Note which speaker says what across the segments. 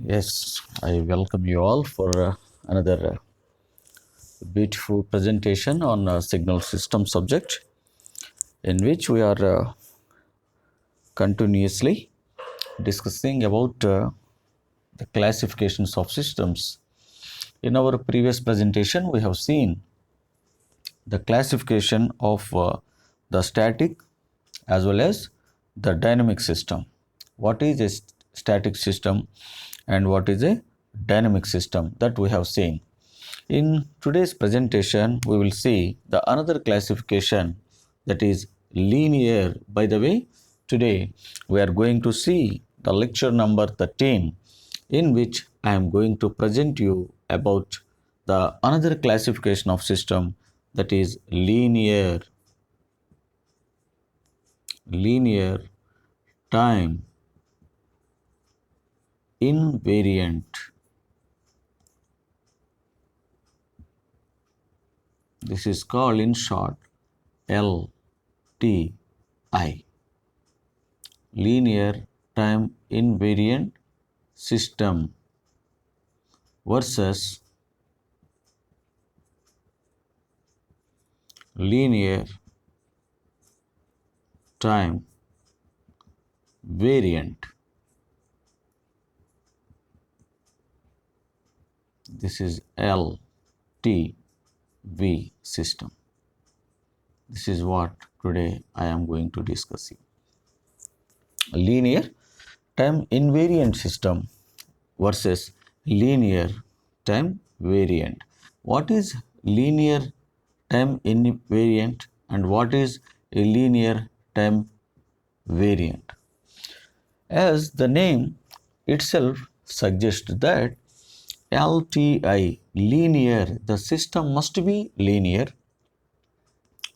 Speaker 1: Yes, I welcome you all for another beautiful presentation on signal system subject, in which we are continuously discussing about the classifications of systems. In our previous presentation, we have seen the classification of the static as well as the dynamic system. What is a static system and what is a dynamic system, that we have seen. In today's presentation, we will see the another classification, that is linear. By the way, today we are going to see the lecture number 13, in which I am going to present you about the another classification of system, that is linear time invariant. This is called in short LTI, linear time invariant system versus linear time variant. This is LTV system. This is what today I am going to discuss. Linear time invariant system versus linear time variant. What is linear time invariant and what is a linear time variant? As the name itself suggests that LTI, linear, the system must be linear.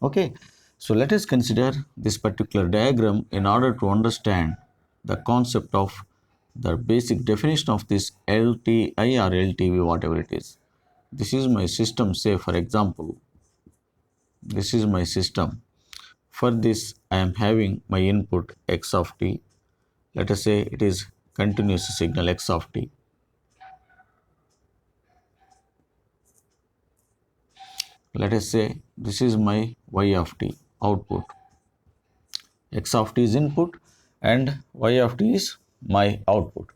Speaker 1: Okay, so let us consider this particular diagram in order to understand the concept of the basic definition of this LTI or LTV, whatever it is. This is my system, say for example, this is my system. For this, I am having my input x of t. Let us say it is continuous signal x of t. Let us say this is my y of t output. X of t is input and y of t is my output.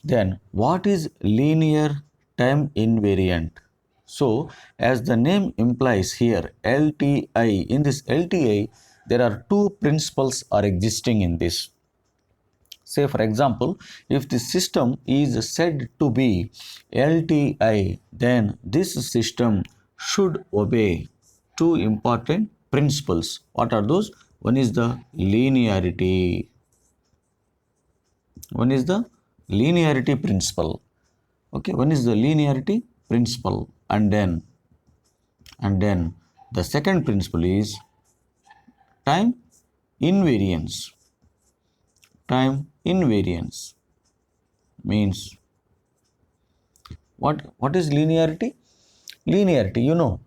Speaker 1: Then what is linear time invariant? So as the name implies here, LTI, in this LTI there are two principles are existing in this. Say for example, if the system is said to be LTI, then this system should obey two important principles. What are those? One is the linearity. One is the linearity principle. Okay, one is the linearity principle, and then the second principle is time invariance. Time invariance means what is linearity? Linearity,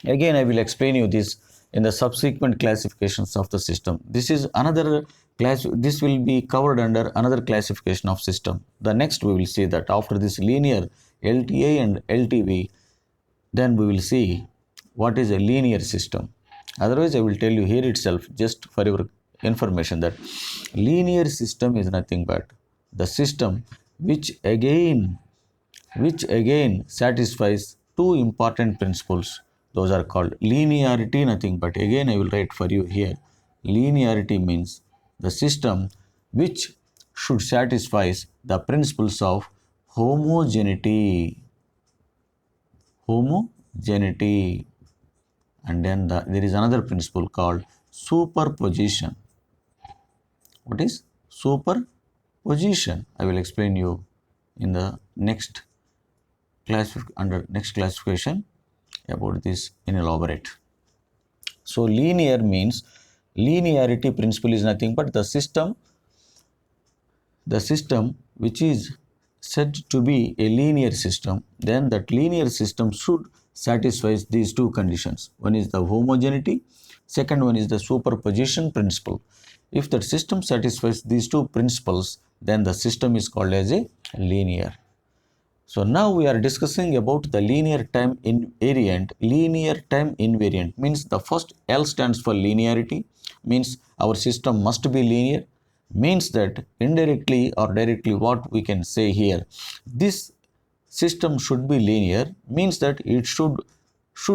Speaker 1: again I will explain you this in the subsequent classifications of the system. This is another class, this will be covered under another classification of system. The next we will see that after this linear LTA and LTV, then we will see what is a linear system. Otherwise I will tell you here itself, just for your information, that linear system is nothing but the system which again satisfies two important principles. Those are called linearity, nothing but, again I will write for you here, linearity means the system which should satisfy the principles of homogeneity, and then there is another principle called superposition. What is superposition? I will explain you in the next classification about this in elaborate. So linear means, linearity principle is nothing but the system which is said to be a linear system, then that linear system should satisfy these two conditions. One is the homogeneity, second one is the superposition principle. If that system satisfies these two principles, then the system is called as a linear. So now we are discussing about the linear time invariant. Linear time invariant means the first L stands for linearity, means our system must be linear, means that indirectly or directly what we can say here, this system should be linear, means that it should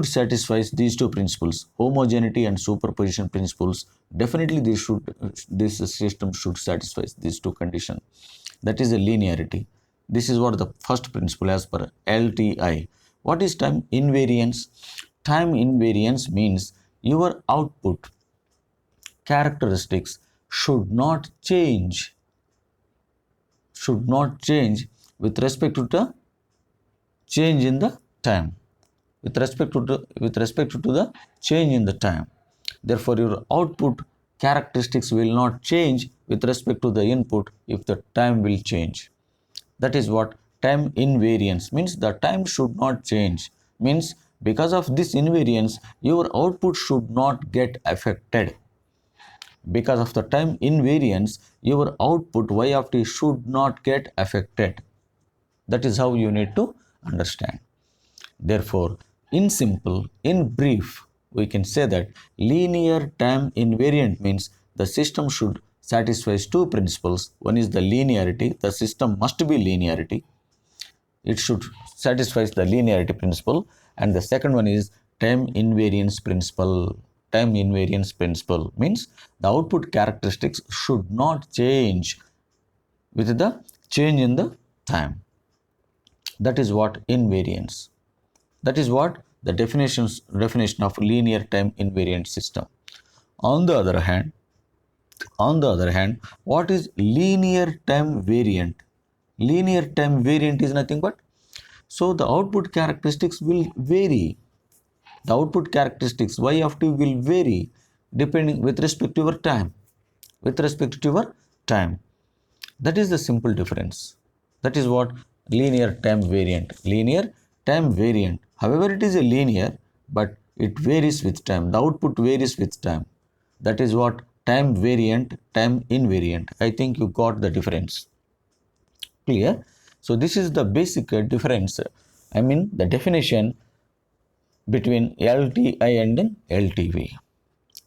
Speaker 1: satisfy these two principles, homogeneity and superposition principles. Definitely this system should satisfy these two conditions. That is a linearity. This is what the first principle as per LTI. What is time invariance? Time invariance means your output characteristics should not change with respect to the change in the time, with respect to the change in the time. Therefore your output characteristics will not change with respect to the input if the time will change. That is what time invariance means. The time should not change, means because of this invariance your output should not get affected. Because of the time invariance your output y of t should not get affected. That is how you need to understand. Therefore in brief we can say that linear time invariant means the system should satisfy two principles. One is the linearity, the system must be linearity, it should satisfy the linearity principle, and the second one is time invariance principle. Time invariance principle means the output characteristics should not change with the change in the time. That is what invariance. That is what the definition of linear time invariant system. On the other hand, what is linear time variant? Linear time variant is nothing but, so the output characteristics will vary. The output characteristics y of t will vary depending with respect to your time. With respect to your time. That is the simple difference. That is what linear time variant. Linear time variant. However, it is a linear, but it varies with time. The output varies with time. That is what time variant, time invariant. I think you got the difference. Clear? So this is the basic difference. I mean the definition between LTI and LTV.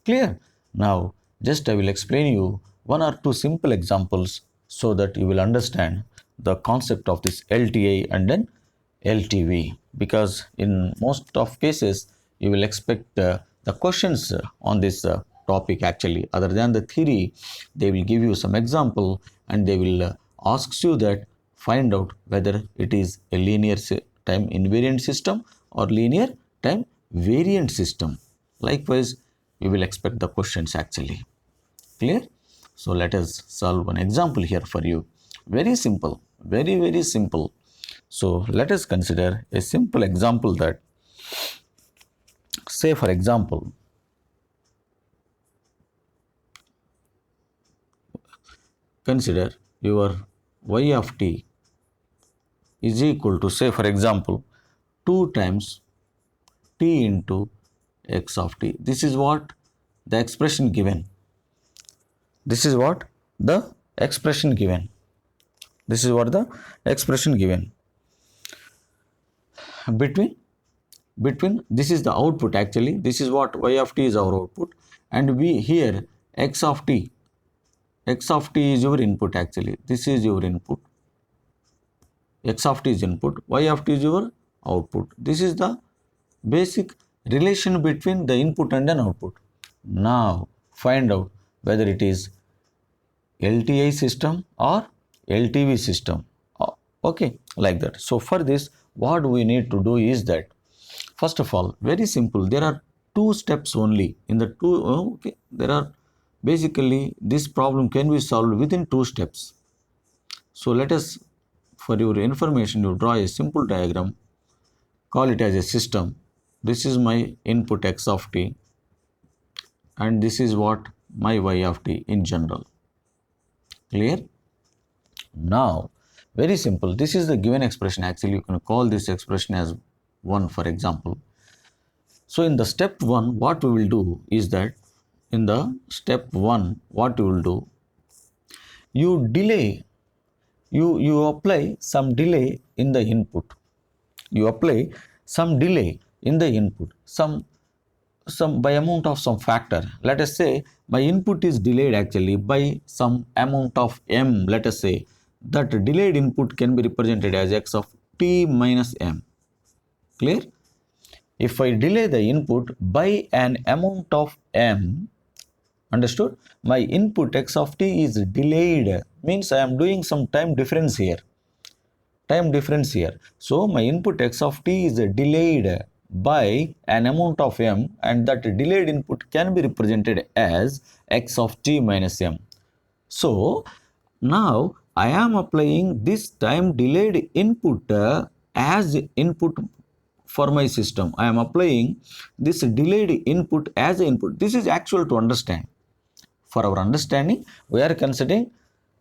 Speaker 1: Clear? Now just I will explain you one or two simple examples so that you will understand the concept of this LTI and then LTV, because in most of cases you will expect the questions on this topic. Actually, other than the theory, they will give you some example and they will ask you that find out whether it is a linear time invariant system or linear time variant system. Likewise you will expect the questions actually. Clear? So let us solve one example here for you. Very simple, very simple. So let us consider a simple example that, say for example, consider your y of t is equal to, say for example, 2 times t into x of t. This is what the expression given. This is what the expression given. This is what the expression given. Between this is the output actually. This is what y of t is our output, and we here x of t is your input actually. This is your input. X of t is input, y of t is your output. This is the basic relation between the input and an output. Now find out whether it is LTI system or LTV system. Okay, like that. So for this, what we need to do is that, first of all, very simple. There are two steps only. In the two, okay, there are basically this problem can be solved within two steps. So let us, for your information, you draw a simple diagram. Call it as a system. This is my input x of t, and this is what my y of t in general. Clear? Now, very simple. This is the given expression. Actually, you can call this expression as 1, for example. So in the step 1, what we will do is that, in the step 1, what you will do, you delay you apply some delay in the input. You apply some delay in the input, some by amount of some factor. Let us say my input is delayed actually by some amount of m. Let us say that delayed input can be represented as x of t minus m. Clear? If I delay the input by an amount of m, understood? My input x of t is delayed, means I am doing some time difference here. So my input x of t is delayed by an amount of m, and that delayed input can be represented as x of t minus m. So now I am applying this time delayed input as input for my system. I am applying this delayed input as input. This is actual to understand. For our understanding, we are considering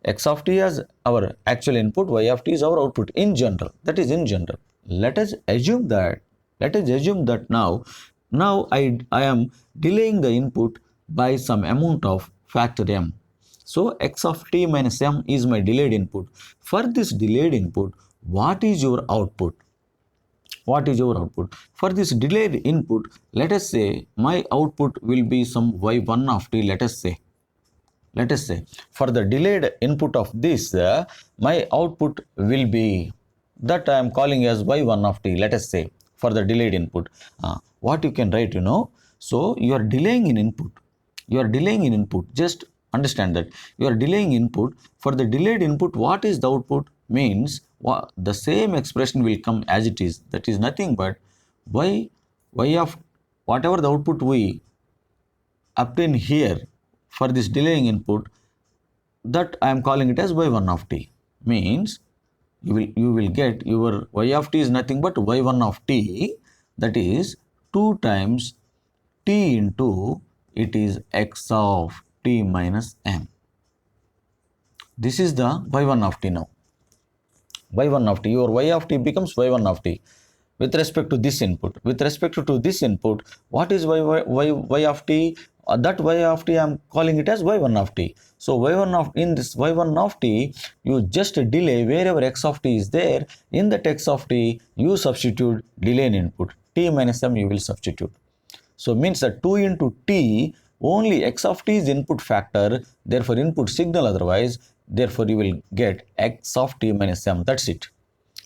Speaker 1: x of t as our actual input, y of t is our output in general. That is in general. Let us assume that now I am delaying the input by some amount of factor m. So x of t minus m is my delayed input. For this delayed input, what is your output? What is your output? For this delayed input, let us say my output will be some y1 of t. Let us say for the delayed input of this, my output will be that I am calling as y1 of t. Let us say for the delayed input. What you can write, so you are delaying in input. Just understand that you are delaying input. For the delayed input, what is the output? Means the same expression will come as it is. That is nothing but y of whatever the output we obtain here for this delaying input, that I am calling it as y1 of t. Means you will get your y of t is nothing but y1 of t, that is 2 times t into it is x of t minus m. This is the y1 of t now. y1 of t, your y of t becomes y1 of t with respect to this input. With respect to this input, what is y of t? That y of t I am calling it as y1 of t. So in this y1 of t, you just delay wherever x of t is there. In that x of t, you substitute delay in input. T minus m you will substitute. So means that 2 into t, only x of t is input factor, therefore input signal otherwise, therefore you will get x of t minus m. That's it.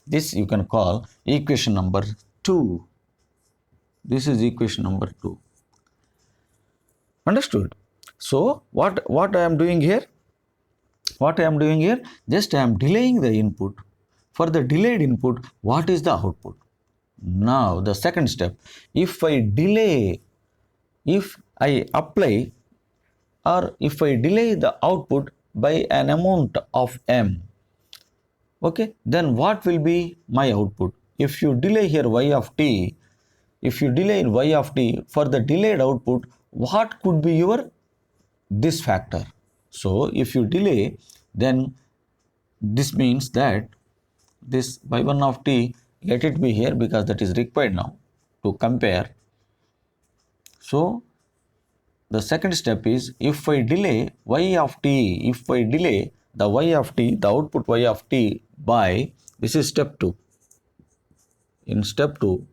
Speaker 1: This you can call equation number 2. This is equation number 2. Understood? So what I am doing here? Just I am delaying the input. For the delayed input, what is the output? Now the second step, if I apply or if I delay the output by an amount of m, okay, then what will be my output? If you delay here y of t, if you delay in y of t, for the delayed output, what could be your this factor? So if you delay, then this means that this y1 of t, let it be here because that is required now to compare. So the second step is, if I delay y of t, if I delay the y of t, the output y of t by, this is step 2. In step 2,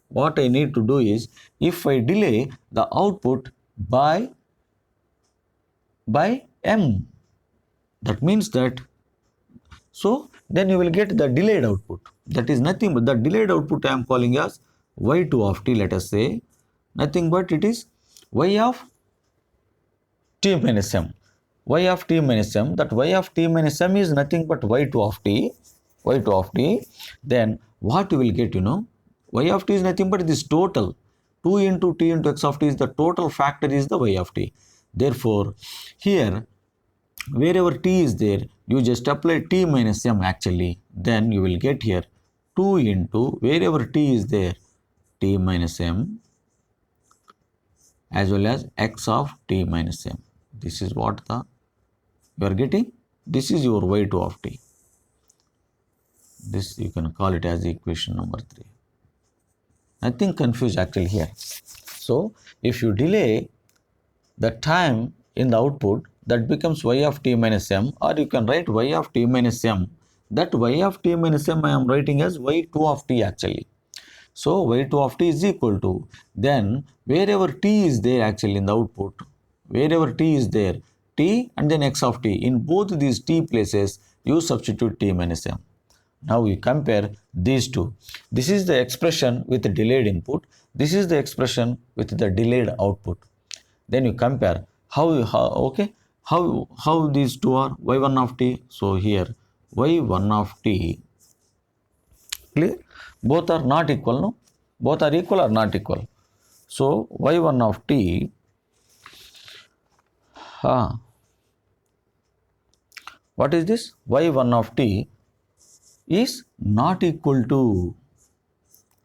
Speaker 1: what I need to do is, if I delay the output by m, that means that, so then you will get the delayed output. That is nothing but the delayed output I am calling as y2 of t, let us say, nothing but it is y of t minus m. Y of t minus m, that y of t minus m is nothing but y2 of t. Then what you will get, y of t is nothing but this total. 2 into t into x of t is the total factor is the y of t. Therefore, here wherever t is there, you just apply t minus m actually. Then you will get here 2 into wherever t is there, t minus m as well as x of t minus m. This is what you are getting. This is your y2 of t. This you can call it as equation number 3. Nothing confused actually here. So if you delay the time in the output, that becomes y of t minus m, or you can write y of t minus m, that y of t minus m I am writing as y2 of t actually. So y2 of t is equal to, then wherever t is there actually in the output, wherever t is there, t and then x of t, in both these t places you substitute t minus m. Now we compare these two. This is the expression with the delayed input. This is the expression with the delayed output. Then you compare how these two are y1 of t. So here y1 of t, clear, both are not equal, no, both are equal or not equal. So y1 of t, what is this? Y1 of t is not equal to,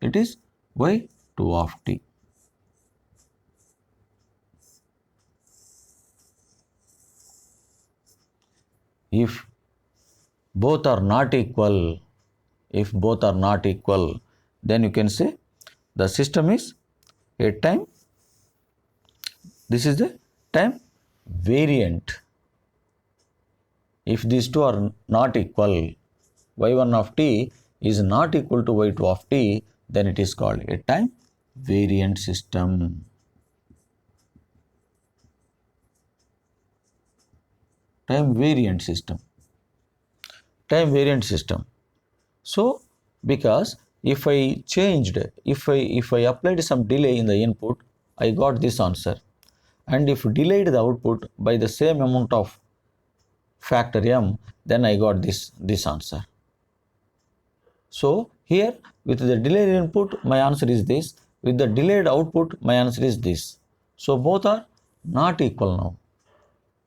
Speaker 1: it is y2 of t. If both are not equal, then you can say the system is a time, this is the time variant. If these two are not equal, y1 of t is not equal to y2 of t, then it is called a time variant system. Time variant system. So because if I changed, if I applied some delay in the input, I got this answer, and if delayed the output by the same amount of factor m, then I got this answer. So here with the delayed input my answer is this, with the delayed output my answer is this. So both are not equal now,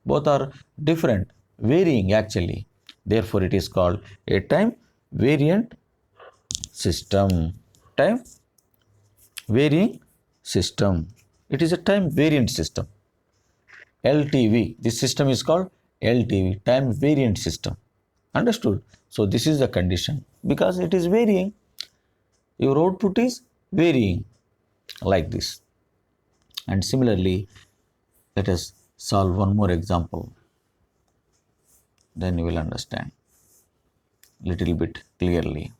Speaker 1: both are different, varying actually. Therefore it is called a time variant system. Time varying system. It is a time variant system. LTV. This system is called LTV, time variant system. Understood? So this is the condition, because it is varying. Your output is varying like this. And similarly, let us solve one more example. Then you will understand little bit clearly.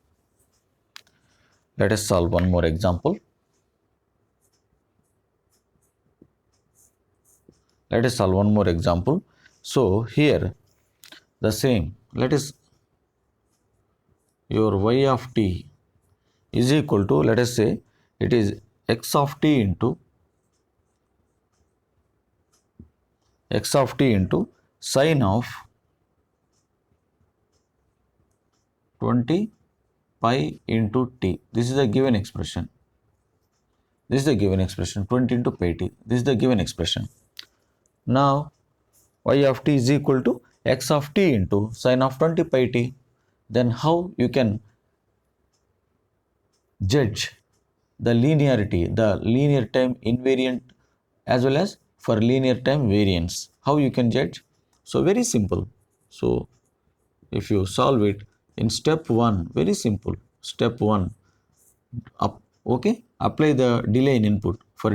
Speaker 1: Let us solve one more example. So here the same, let us, your y of t is equal to, let us say it is x of t into sine of 20 pi into t. This is the given expression. 20 into pi t. This is the given expression. Now y of t is equal to x of t into sine of 20 pi t. Then how you can judge the linearity, the linear time invariant as well as for linear time variance? How you can judge? So very simple. So if you solve it in step 1, very simple. Step 1, apply the delay in input. For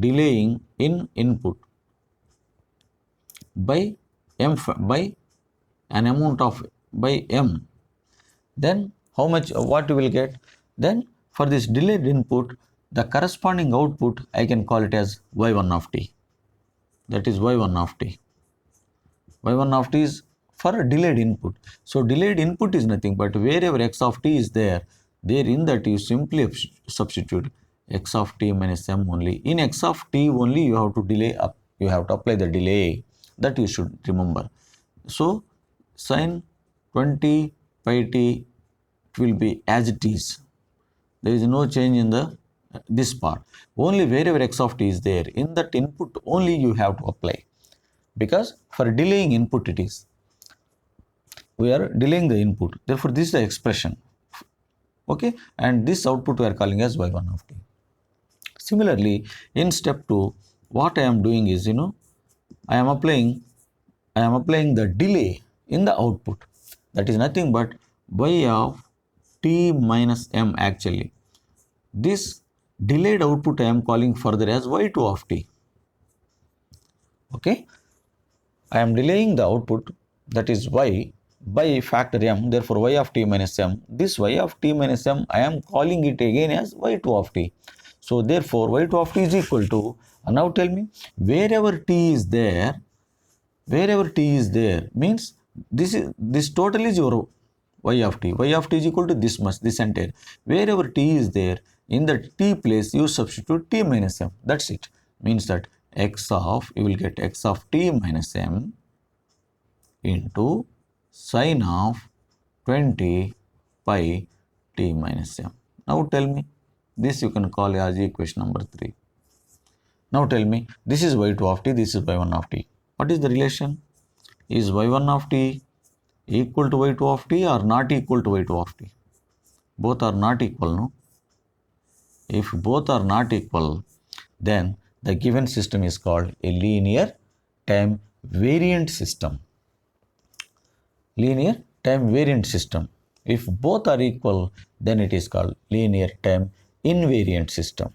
Speaker 1: delaying in input by m, by an amount of by m, then how much, what you will get? Then for this delayed input, the corresponding output I can call it as y1 of t. That is y1 of t. y1 of t is for a delayed input. So delayed input is nothing but wherever x of t is there, in that you simply substitute x of t minus m only. In x of t only you have to you have to apply the delay. That you should remember. So sine 20 pi t, it will be as it is. There is no change in this part. Only wherever x of t is there, in that input only you have to apply. Because for delaying input it is, we are delaying the input. Therefore this is the expression. Okay, and this output we are calling as y1 of t. Similarly, in step 2, what I am doing is, I am applying the delay in the output. That is nothing but y of t minus m actually. This delayed output I am calling further as y2 of t. Okay. I am delaying the output, that is y, by factor m, therefore y of t minus m. This y of t minus m, I am calling it again as y2 of t. So therefore y2 of t is equal to, now tell me, wherever t is there means this total is your y of t. Y of t is equal to this much, this entire. Wherever t is there, in the t place you substitute t minus m. That's it. Means that you will get x of t minus m into sine of 20 pi t minus m. Now tell me, this you can call as equation number 3. Now tell me, this is y2 of t, this is y1 of t. What is the relation? Is y1 of t equal to y2 of t or not equal to y2 of t? Both are not equal, no? If both are not equal, then the given system is called a linear time variant system. Linear time variant system. If both are equal, then it is called linear time invariant system.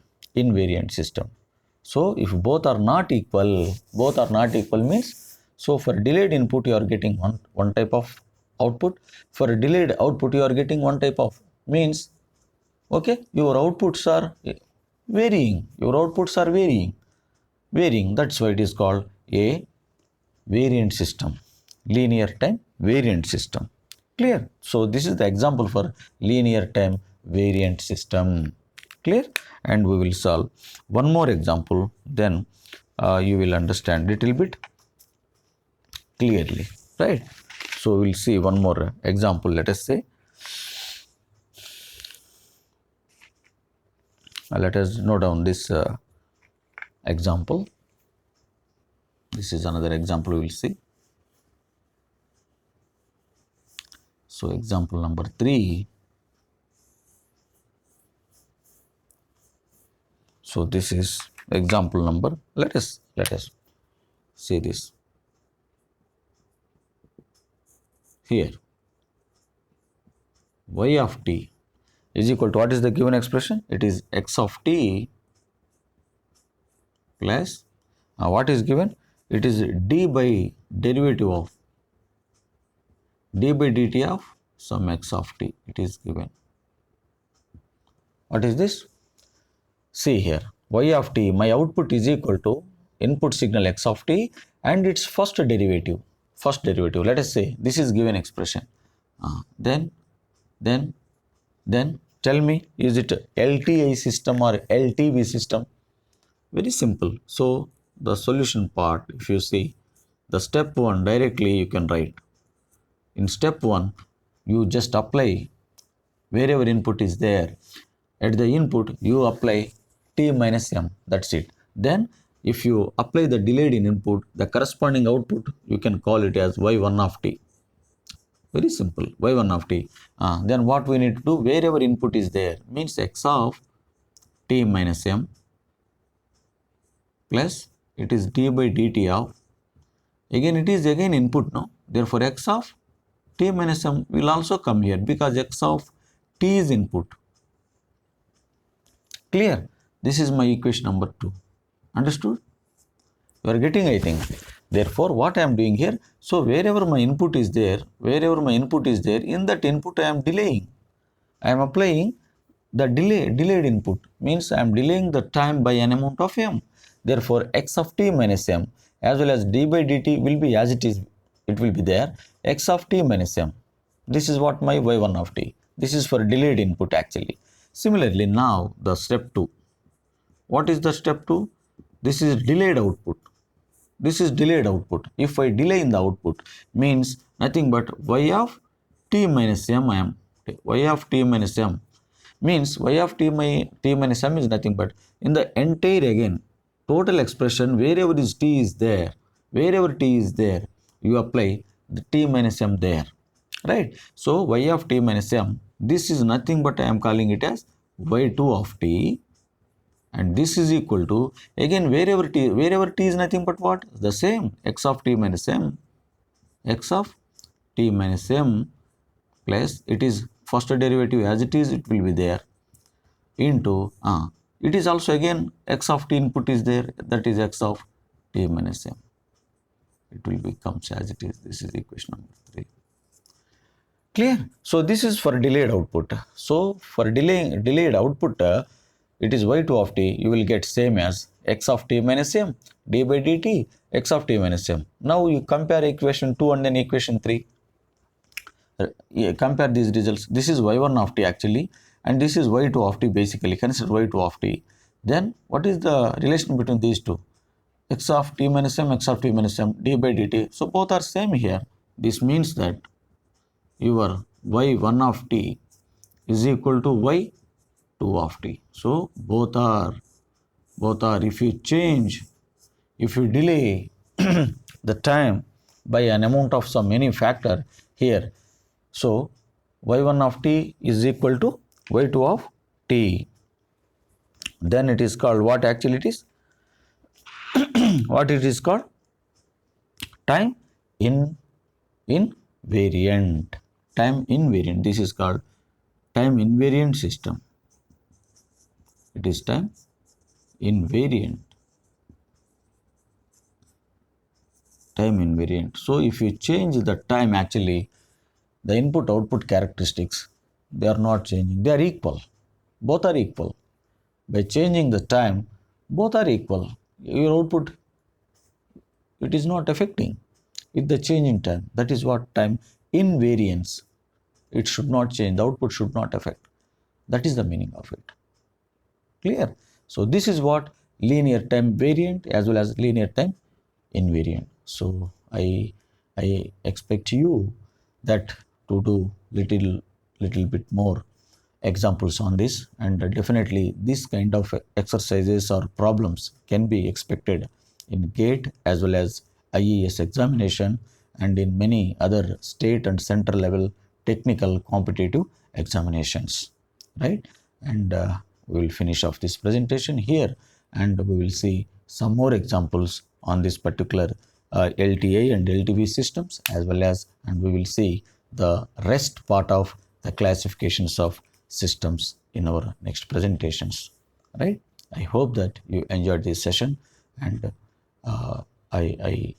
Speaker 1: So if both are not equal means, so for delayed input you are getting one type of output, for delayed output you are getting one type of, means, okay, your outputs are varying, that's why it is called a variant system, linear time variant system. Clear? So this is the example for linear time variant system. Clear? And we will solve one more example, then you will understand little bit clearly, right? So we will see one more example. Let us say, let us note down this example. This is another example we will see. So example number 3. So this is example number, let us see this here. Y of t is equal to, what is the given expression? It is x of t plus, what is given? It is d by derivative of d by dt of some x of t. It is given. What is this? See here, y of t, my output is equal to input signal x of t and its first derivative. Let us say this is given expression. Then tell me, is it LTI system or LTV system? Very simple. So the solution part, if you see the step 1, directly you can write. In step 1, you just apply wherever input is there. At the input, you apply t minus m. That's it. Then if you apply the delayed in input, the corresponding output, you can call it as y1 of t. Very simple, y1 of t. Then what we need to do, wherever input is there, means x of t minus m plus, it is d by dt of, again it is again input, no? Therefore x of t minus m will also come here because x of t is input. Clear? This is my equation number 2. Understood? You are getting, I think. Therefore, what I am doing here, so wherever my input is there, in that input I am delaying. I am applying the delayed input, means I am delaying the time by an amount of m. Therefore, x of t minus m as well as d by dt will be as it is, it will be there, x of t minus m. This is what my y1 of t. This is for delayed input actually. Similarly, now the step 2. What is the step 2? This is delayed output. If I delay in the output, means nothing but y of t minus m means y of t minus m is nothing but, in the entire again total expression, wherever t is there, you apply the t minus m there, right? So y of t minus m, this is nothing but I am calling it as y2 of t, and this is equal to, again wherever t is nothing but what? The same, x of t minus m plus, it is first derivative as it is, it will be there, into, it is also again x of t input is there, that is x of t minus m. it will becomes as it is. This is equation number 3. Clear? So this is for delayed output. So for delayed output, it is y2 of t, you will get same as x of t minus m, d by dt, x of t minus m. Now you compare equation 2 and then equation 3. Compare these results. This is y1 of t actually, and this is y2 of t basically. Consider y2 of t. Then what is the relation between these two? X of t minus m, x of t minus m, d by dt. So both are same here. This means that your y1 of t is equal to y2 of t. So both are if you change, if you delay the time by an amount of some any factor here, so y1 of t is equal to y2 of t. Then it is called what actually it is? What it is called? Time invariant. Time invariant. This is called time invariant system. It is time invariant. Time invariant. So if you change the time, actually the input output characteristics, they are not changing, they are equal, both are equal. By changing the time, both are equal. Your output, it is not affecting with the change in time. That is what time invariance. It should not change, the output should not affect. That is the meaning of it. Clear? So this is what linear time variant as well as linear time invariant. So I expect you that to do little bit more examples on this, and definitely this kind of exercises or problems can be expected in GATE as well as IAS examination and in many other state and central level technical competitive examinations, right? And we will finish off this presentation here, and we will see some more examples on this particular LTA and LTV systems as well as, and we will see the rest part of the classifications of systems in our next presentations, right? I hope that you enjoyed this session, and I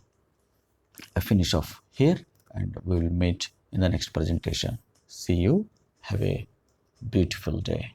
Speaker 1: finish off here, and we will meet in the next presentation. See you. Have a beautiful day.